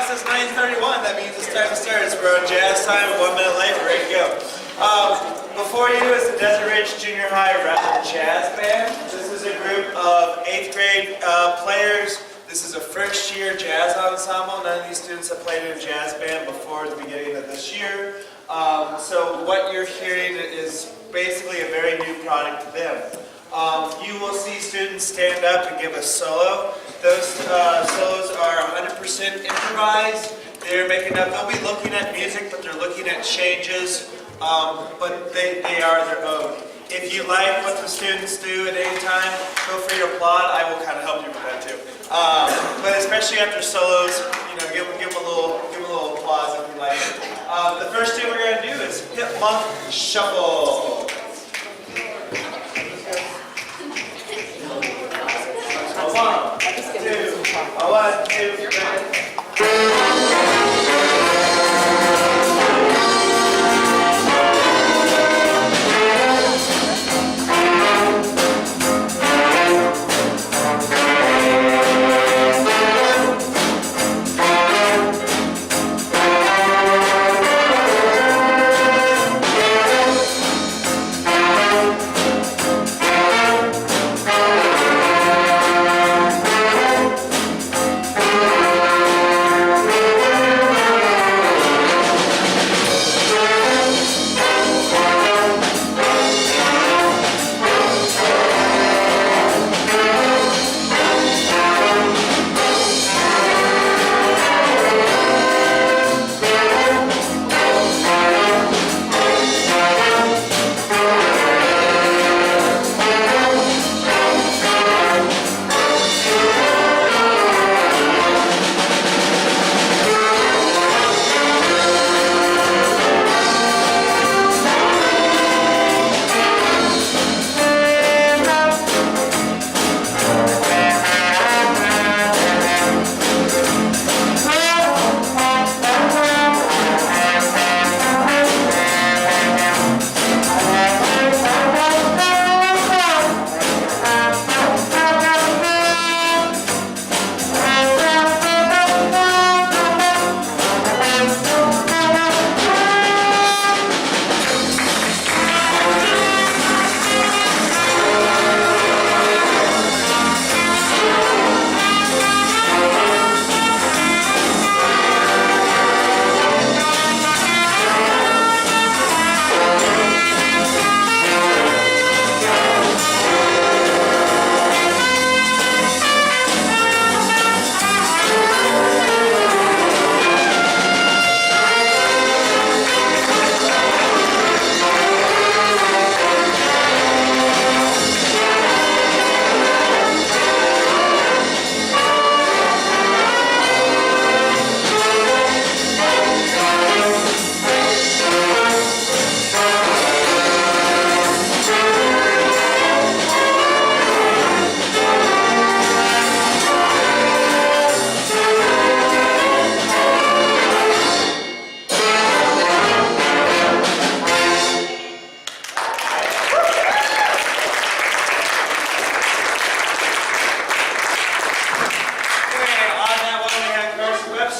Class is 9:31. That means it's time to start. It's for jazz time. 1 minute late. We're ready to go. Before you is the Desert Ridge Junior High Rapid Jazz Band. This is a group of 8th grade players. This is a first-year jazz ensemble. None of these students have played in a jazz band before the beginning of this year. So what you're hearing is basically a very new product to them. You will see students stand up and give a solo. Those solos are 100% improvised. They'll be looking at music, but they're looking at changes, but they are their own. If you like what the students do at any time, feel free to applaud. I will kind of help you with that too. But especially after solos, give them a little applause if you like it. The first thing we're going to do is hip monk shuffle. One, two, three.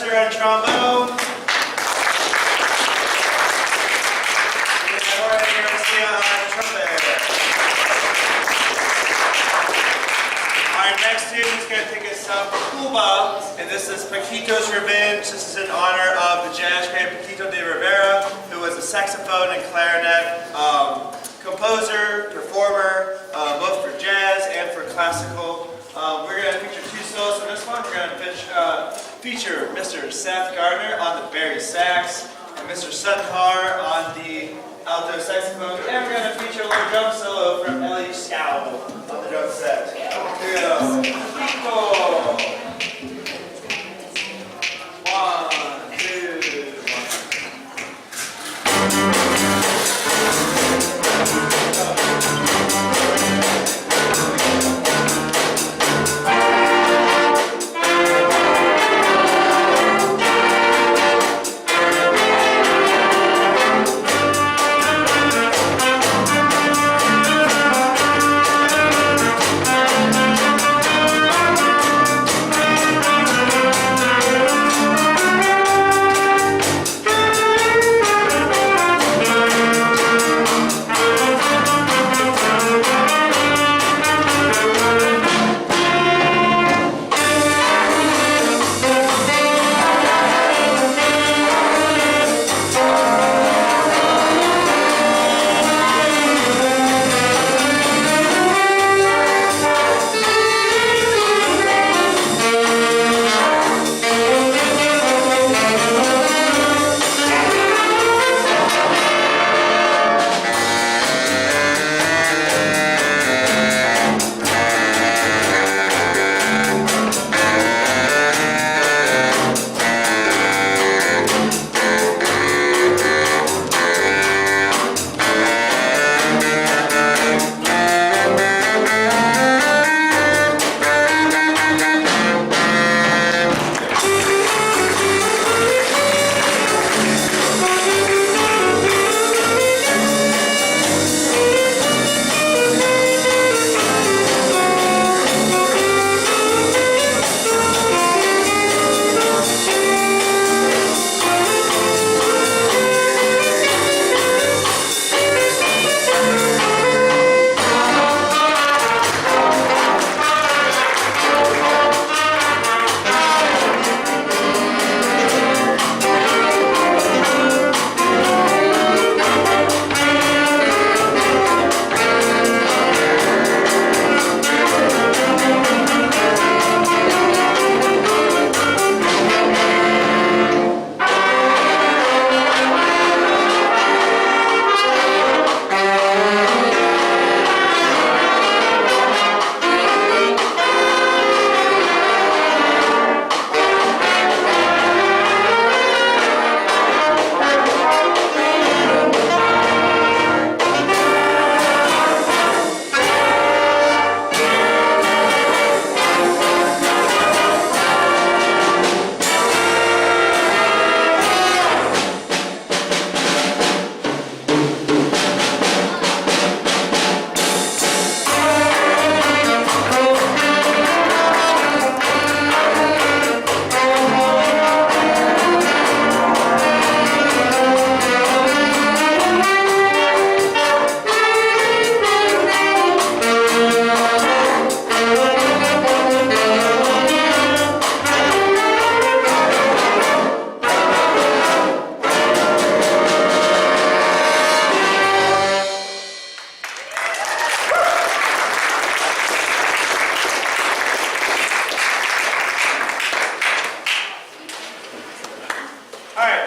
On trombone. Our next student is going to take us up Cuba, and this is Paquito's Revenge. This is in honor of the jazz great Paquito de Rivera, who was a saxophone and clarinet composer, performer, both for jazz and for classical. We're going to feature two solos in this one. We're going to feature Mr. Seth Gardner on the Barry sax and Mr. Sudhar on the alto saxophone. And we're going to feature a little drum solo from Ellie Scow on the drum set. Here we go. Cool. 1, 2, 1.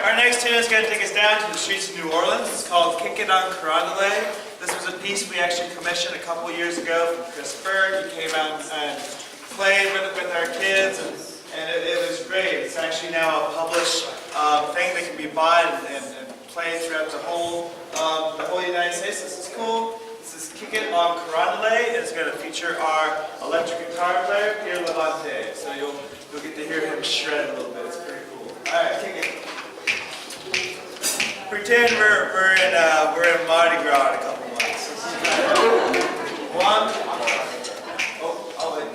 our next tune is going to take us down to the streets of New Orleans. It's called Kick It on Carondelet. This was a piece we actually commissioned a couple years ago from Chris Berg. He came out and played with our kids, and it was great. It's actually now a published thing that can be bought and played throughout the whole United States. This is cool. This is Kick It on Carondelet, and it's going to feature our electric guitar player, Pierre Levante. So you'll get to hear him shred a little bit. It's pretty cool. All right, kick it. Pretend we're in Mardi Gras in a couple months. One. Oh, I'll wait.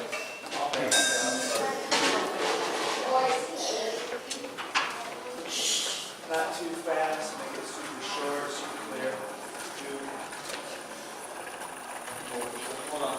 Not too fast. Make it super short, super clear. Two. Hold on.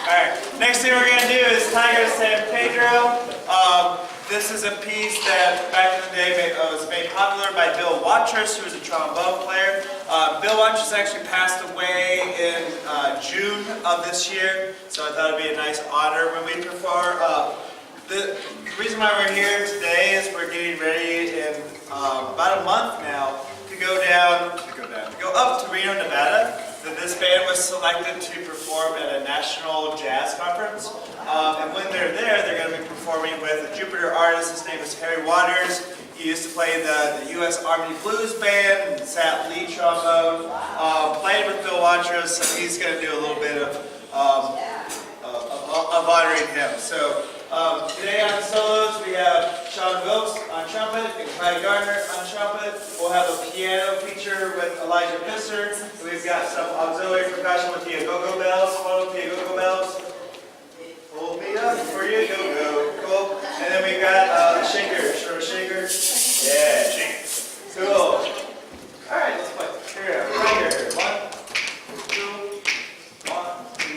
Alright, next thing we're going to do is Tiger de San Pedro. This is a piece that back in the day was made popular by Bill Watrous, who was a trombone player. Bill Watrous actually passed away in June of this year, so I thought it would be a nice honor when we perform. The reason why we're here today is we're getting ready in about a month now to go up to Reno, Nevada. This band was selected to perform at a national jazz conference. And when they're there, they're going to be performing with a Jupiter artist. His name is Harry Waters. He used to play in the U.S. Army Blues Band, and sat lead trombone, played with Bill Watrous, so he's going to do a little bit of honoring him. So today on solos, we have Sean Wilkes on trumpet and Clyde Gardner on trumpet. We'll have a piano feature with Elijah Pisser. We've got some auxiliary percussion with the Go-Go Bells. One with the Go-Go Bells. Hold me up for you, go-go. Cool. And then we've got a shaker. Sure, a shaker? Yeah, shaker. Cool. Alright, let's play. Here we go. Right here. 1, 2, 1, 2.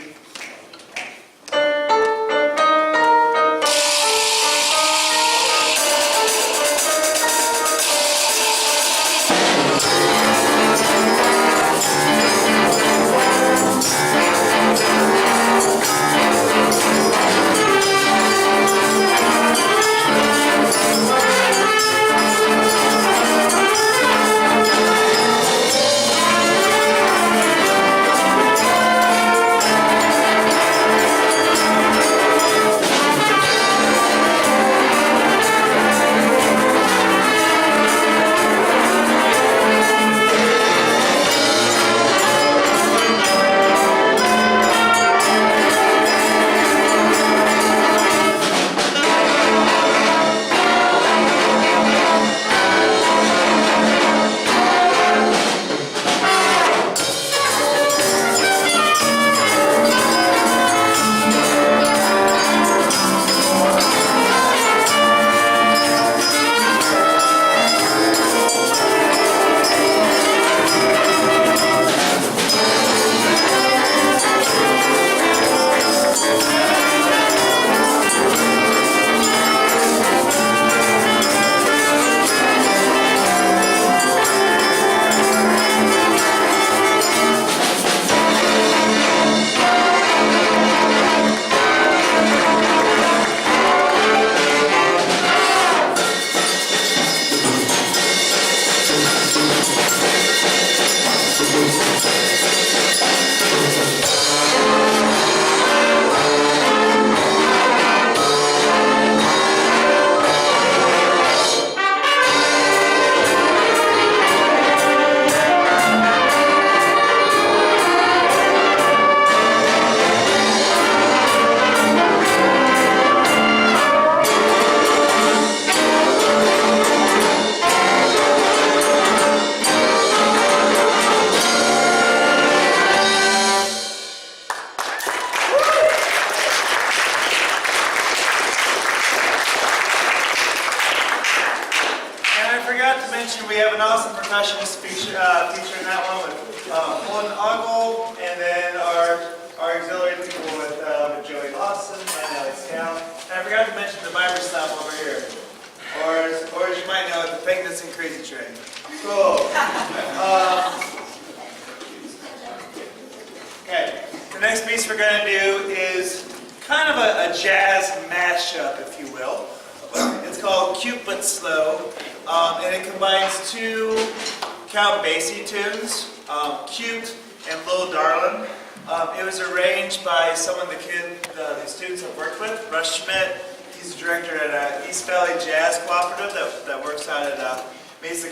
We have an awesome percussionist feature in that one with Holden Ogle, and then our auxiliary people with Joey Lawson and Alex Cal. And I forgot to mention the Viber stop over here, or as you might know, the Fakeness and Crazy Train. Cool. Okay, the next piece we're going to do is kind of a jazz mashup, if you will. It's called Cute But Slow. And it combines two Count Basie tunes, Cute and Little Darlin'. It was arranged by someone the students have worked with, Russ Schmidt. He's a director at East Valley Jazz Cooperative that works out at Mesa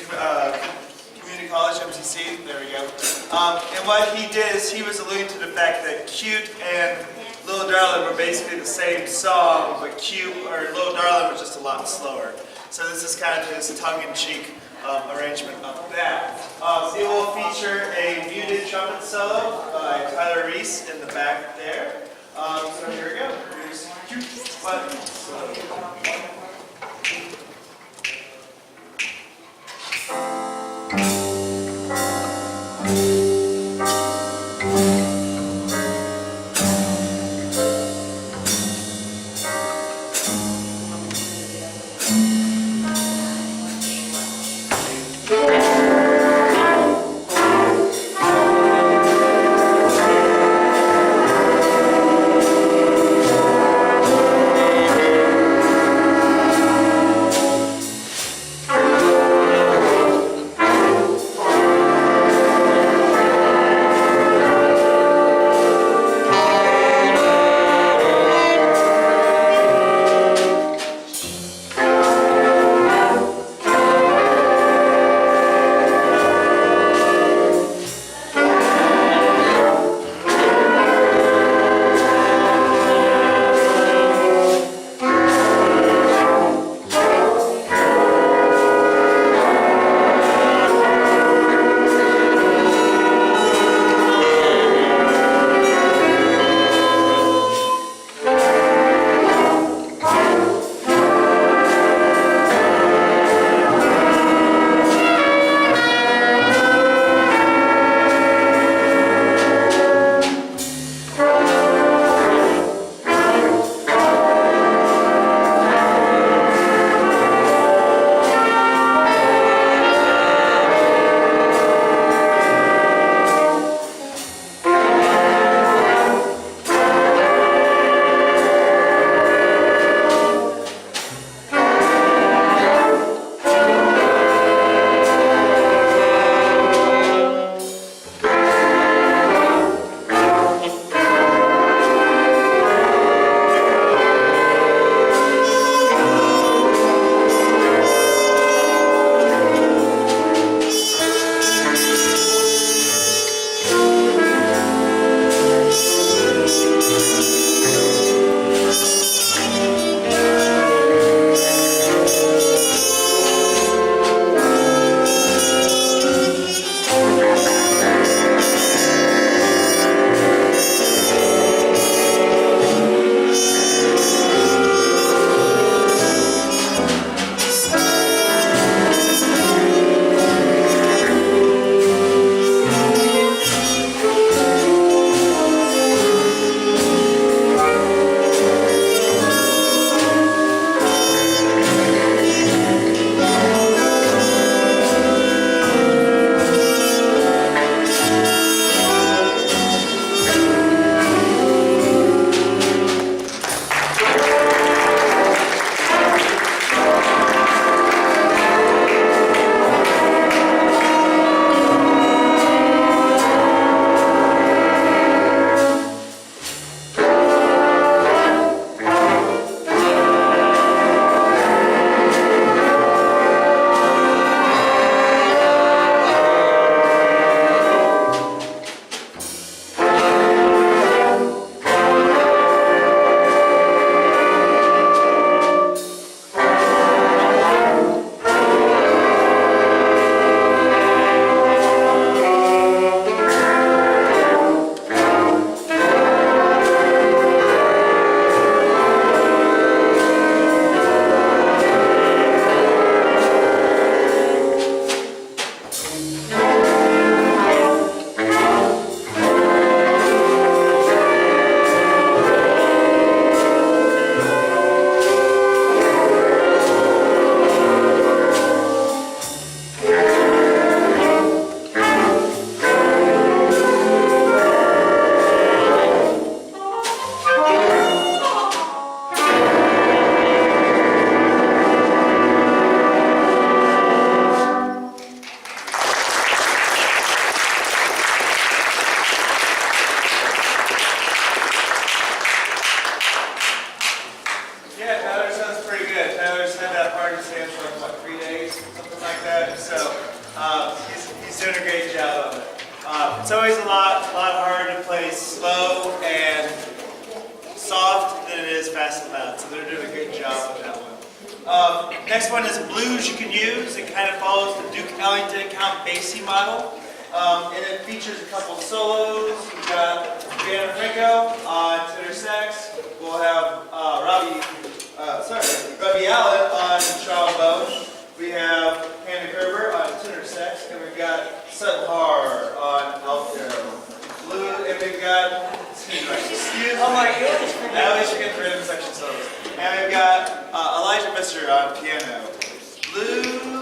Community College, MCC. There we go. And what he did is he was alluding to the fact that Cute and Little Darlin' were basically the same song, but Little Darlin' was just a lot slower. So this is kind of his tongue-in-cheek arrangement of that. It will feature a muted trumpet solo by Tyler Reese in the back there. So here we go. Here's Cute But Slow. fast and loud, so they're doing a good job with that one. Next one is blues you can use. It kind of follows the Duke Ellington Count Basie model. And it features a couple solos. We've got Deanna Franco on tenor sax. We'll have Robbie Allen on trombone. We have Hannah Gerber on tenor sax, and we've got Sutton Har on alto. And we've got oh my goodness! I always forget the rhythm section solos. And we've got Elijah Mister on piano. Blues.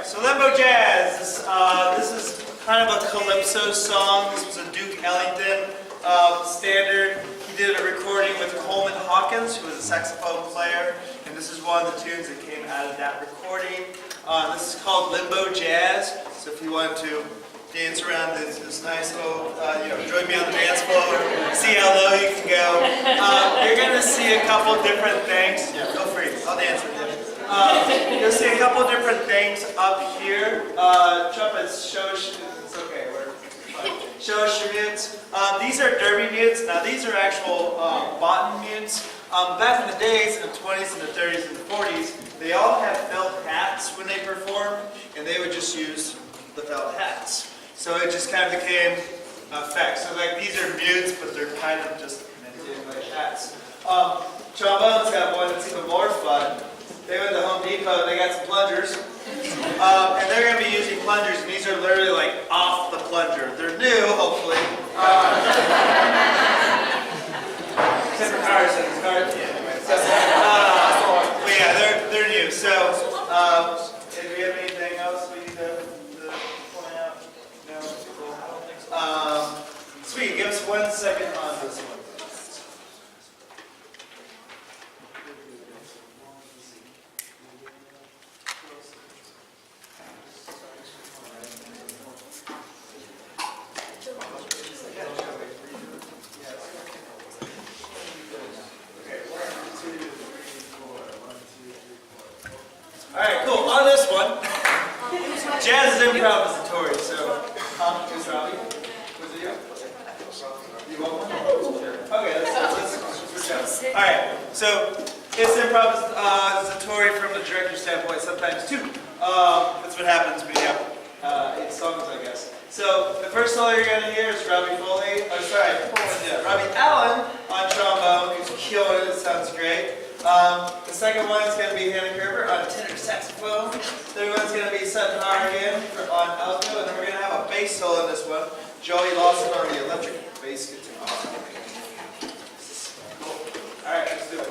So Limbo Jazz, this is kind of a calypso song. This was a Duke Ellington standard. He He did a recording with Coleman Hawkins, who was a saxophone player, and this is one of the tunes that came out of that recording. This is called Limbo Jazz, so if you want to dance around this nice little, join me on the dance floor, see how low you can go. You're going to see a couple different things. Yeah, feel free, I'll dance with you. You'll see a couple different things up here. Trumpets, showish, it's okay, showish mutes. These are derby mutes. Now these are actual bottom mutes. Back in the days, in the 20s and the 30s and the 40s, they all had felt hats when they performed, and they would just use the felt hats. So it just kind of became effect. So like these are mutes, but they're kind of just imitated like hats. Trombone's got one that's even more fun. They went to Home Depot, they got some plungers. And they're going to be using plungers, and these are literally like off the plunger. They're new, hopefully. Except for cars, but yeah, they're new. So, do we have anything else we need to point out? No? Cool. Sweet, give us 1 second on this one. Alright, cool. On this one, jazz is improvisatory, so, who's Robbie? Was it you? You want one? Okay, let's switch out. Alright, so, it's improvisatory from the director's standpoint, sometimes too. That's what happens when you have 8 songs, I guess. So, the first solo you're going to hear is Robbie Robbie Allen on trombone, who's killing it, it sounds great. The second one is going to be Hannah Gerber on tenor saxophone. The third one's going to be Sutton Harrigan on alto, and then we're going to have a bass solo in this one. Joey Lawson on the electric bass guitar. Cool. Alright, let's do it.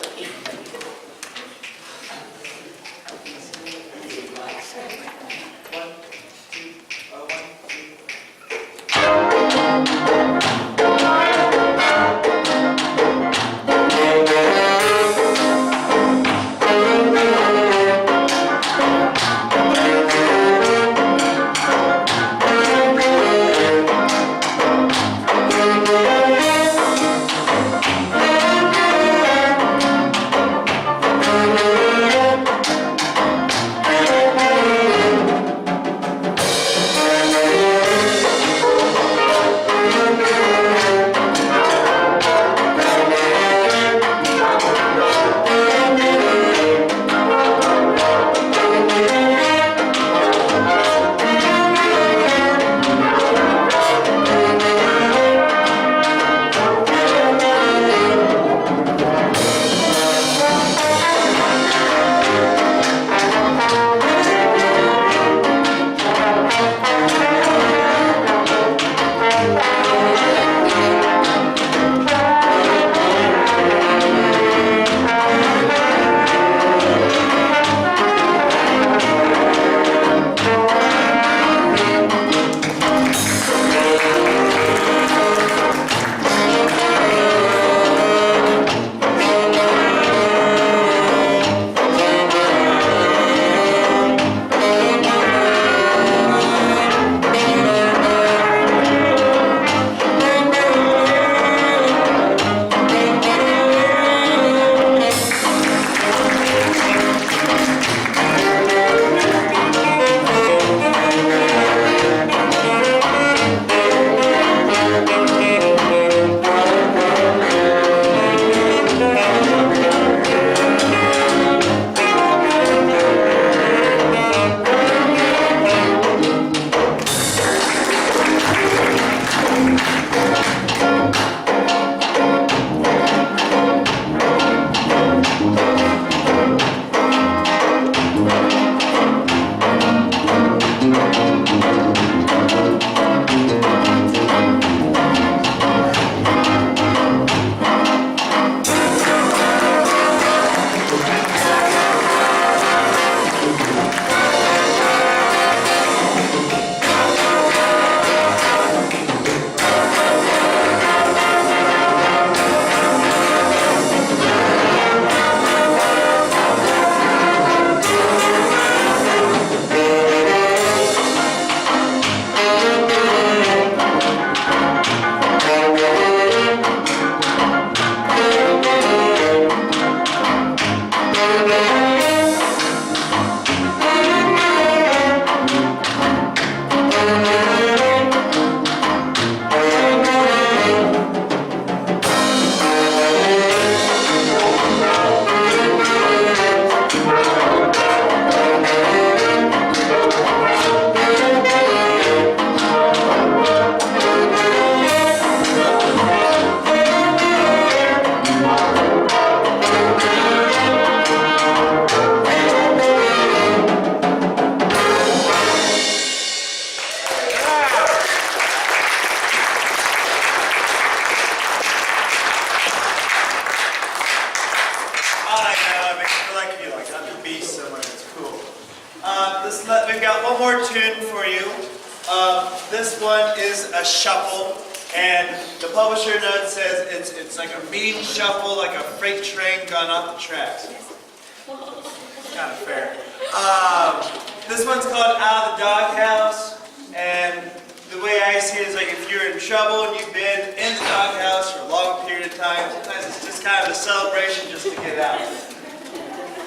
like if you like on the beach somewhere. It's cool. We've got one more tune for you. This one is a shuffle, and the publisher note says it's like a mean shuffle, like a freight train gone off the tracks. Kind of fair. This one's called Out of the Doghouse, and the way I see it is like if you're in trouble and you've been in the doghouse for a long period of time, sometimes it's just kind of a celebration just to get out.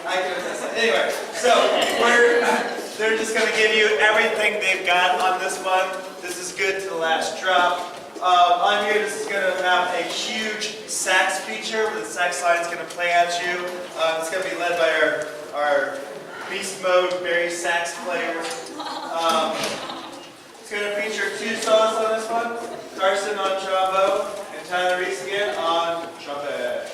I can attest that. Anyway, so they're just going to give you everything they've got on this one. This is good to the last drop. On here, this is going to have a huge sax feature where the sax line is going to play at you. It's going to be led by our beast mode Barry sax player. It's going to feature 2 songs on this one, Carson on trombone and Tyler Reese again on trumpet.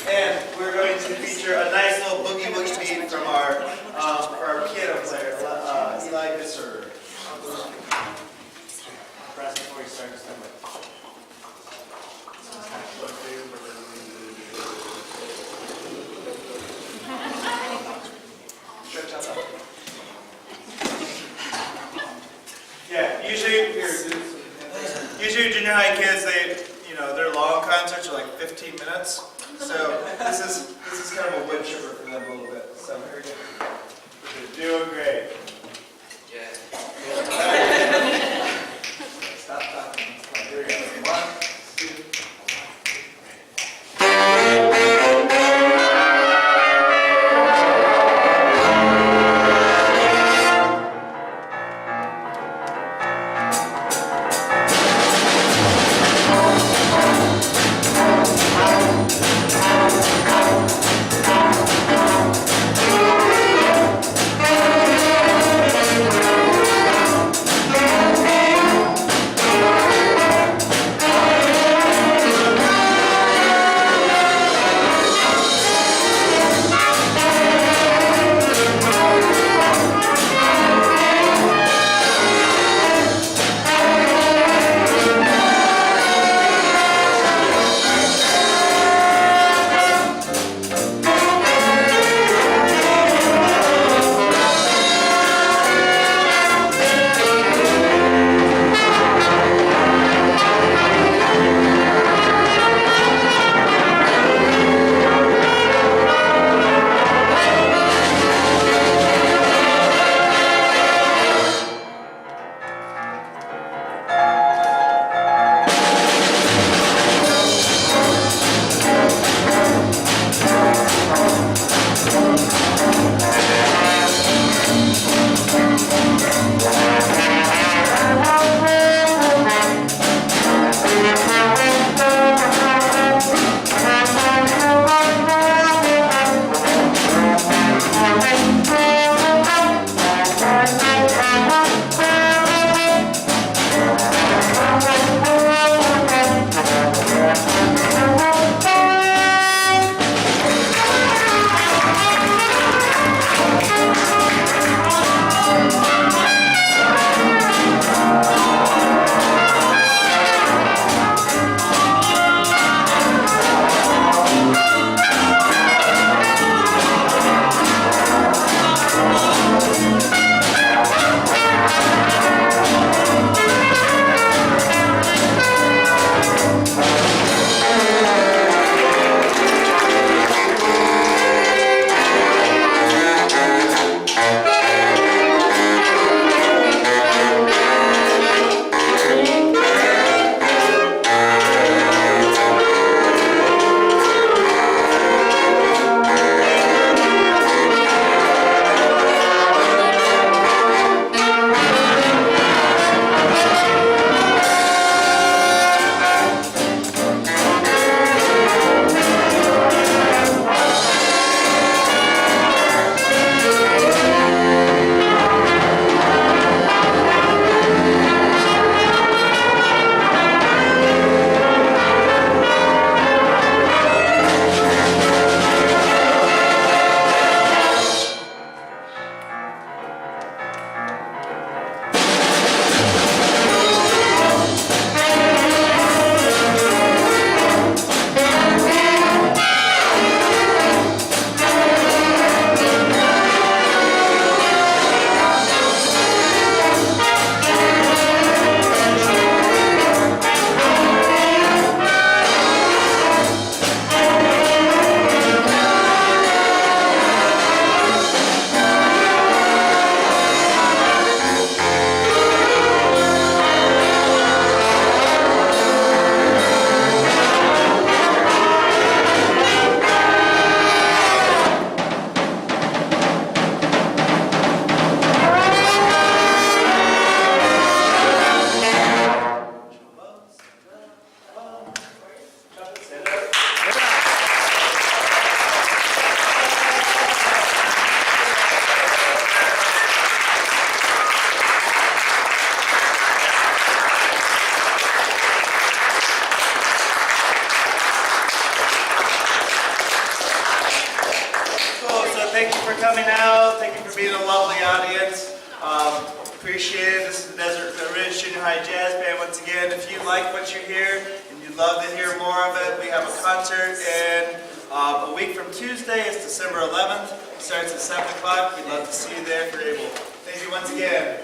And we're going to feature a nice little boogie woogie beat from our piano player, Eli Visser. Press before you start assembly. Stretch out that. Yeah, usually your junior high kids, their long concerts are like 15 minutes. So this is kind of a wood chipper for them a little bit. So here we go. You're doing great. Yeah. Stop talking. Here we go. 1, 2. thank you for coming out. Thank you for being a lovely audience. Appreciate it. This is the Desert Ridge Junior High Jazz Band once again. If you like what you hear and you'd love to hear more of it, we have a concert in a week from Tuesday. It's December 11th. It starts at 7 o'clock. We'd love to see you there if you're able. Thank you once again.